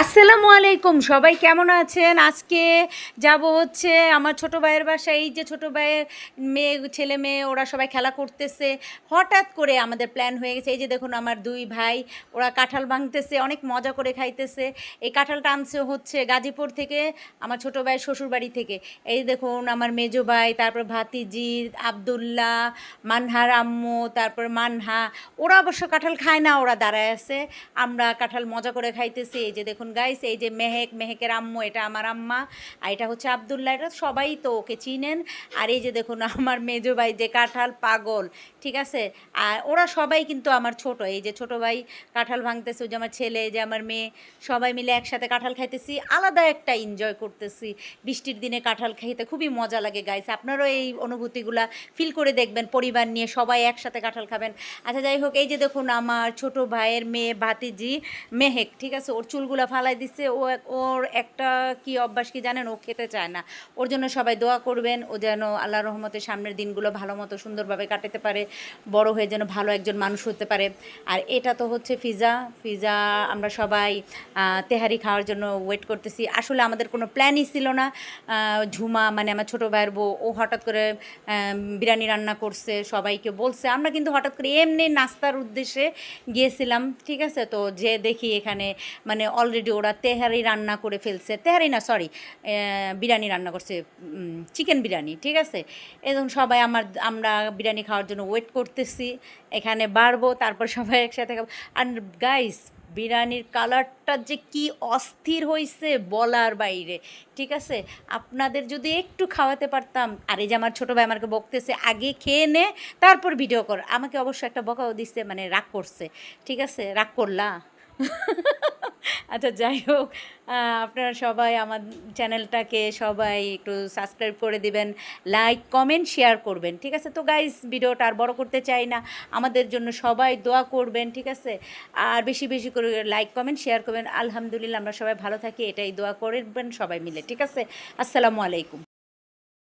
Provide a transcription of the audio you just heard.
আসসালামু আলাইকুম, সবাই কেমন আছেন? আজকে যাব হচ্ছে আমার ছোট ভাইয়ের বাসায়। এই যে ছোট ভাইয়ের মেয়ে, ছেলে মেয়ে ওরা সবাই খেলা করতেছে। হঠাৎ করে আমাদের প্ল্যান হয়ে গেছে। এই যে দেখুন আমার দুই ভাই, ওরা কাঁঠাল ভাঙতেছে, অনেক মজা করে খাইতেছে। এই কাঁঠালটা আনছে হচ্ছে গাজীপুর থেকে, আমার ছোট ভাইয়ের শ্বশুরবাড়ি থেকে। এই দেখুন আমার মেজো ভাই, তারপর ভাতিজি আব্দুল্লাহ, মানহার আম্মু, তারপর মানহা। ওরা অবশ্য কাঁঠাল খায় না, ওরা দাঁড়ায় আছে। আমরা কাঁঠাল মজা করে খাইতেছি। এই যে দেখুন গাইস, এই যে মেহেকের আম্মু, এটা আমার আম্মা, আর এটা হচ্ছে আব্দুল্লাহ। এটা সবাই তো ওকে চিনেন। আর এই যে দেখুন আমার মেজো ভাই, যে কাঁঠাল পাগল, ঠিক আছে। আর ওরা সবাই কিন্তু আমার ছোট। এই যে ছোট ভাই কাঁঠাল ভাঙতেছে, ওই যে আমার ছেলে, এই যে আমার মেয়ে, সবাই মিলে একসাথে কাঁঠাল খাইতেছি। আলাদা একটা এনজয় করতেছি। বৃষ্টির দিনে কাঁঠাল খাইতে খুবই মজা লাগে গাইস। আপনারাও এই অনুভূতিগুলা ফিল করে দেখবেন, পরিবার নিয়ে সবাই একসাথে কাঁঠাল খাবেন। আচ্ছা যাই হোক, এই যে দেখুন আমার ছোট ভাইয়ের মেয়ে ভাতিজি মেহেক, ঠিক আছে, ওর চুলগুলা ফালাই দিচ্ছে। ওর একটা কি অভ্যাস কি জানেন, ও খেতে চায় না। ওর জন্য সবাই দোয়া করবেন, ও যেন আল্লাহ রহমতে সামনের দিনগুলো ভালো মতো সুন্দরভাবে কাটাতে পারে, বড় হয়ে যেন ভালো একজন মানুষ হতে পারে। আর এটা তো হচ্ছে ফিজা। আমরা সবাই তেহারি খাওয়ার জন্য ওয়েট করতেছি। আসলে আমাদের কোনো প্ল্যানই ছিল না। ঝুমা মানে আমার ছোটো ভাইয়ের বউ, ও হঠাৎ করে বিরিয়ানি রান্না করছে, সবাইকে বলছে। আমরা কিন্তু হঠাৎ করে এমনি নাস্তার উদ্দেশ্যে গিয়েছিলাম, ঠিক আছে। তো যে দেখি এখানে মানে অলরেডি ওরা তেহারি রান্না করে ফেলছে। তেহারি না, সরি, বিরিয়ানি রান্না করছে, চিকেন বিরিয়ানি, ঠিক আছে। এবং সবাই আমরা বিরিয়ানি খাওয়ার জন্য ওয়েট করতেছি। এখানে বাড়বো, তারপর সবাই একসাথে খাবো। আর গাইস, বিরিয়ানির কালারটা যে কি অস্থির হয়েছে বলার বাইরে, ঠিক আছে। আপনাদের যদি একটু খাওয়াতে পারতাম। আর এই যে আমার ছোটো ভাই আমাকে বকতেছে, আগে খেয়ে নে তারপর ভিডিও কর। আমাকে অবশ্য একটা বকাও দিচ্ছে, মানে রাগ করছে, ঠিক আছে। রাগ করলা? আচ্ছা যাই হোক, আপনারা সবাই আমার চ্যানেলটাকে সবাই একটু সাবস্ক্রাইব করে দিবেন, লাইক কমেন্ট শেয়ার করবেন, ঠিক আছে। তো গাইস, ভিডিওটা আর বড় করতে চাই না, আমাদের জন্য সবাই দোয়া করবেন, ঠিক আছে। আর বেশি বেশি করে লাইক কমেন্ট শেয়ার করবেন। আলহামদুলিল্লাহ আমরা সবাই ভালো থাকি, এটাই দোয়া করবেন সবাই মিলে, ঠিক আছে। আসসালামু আলাইকুম।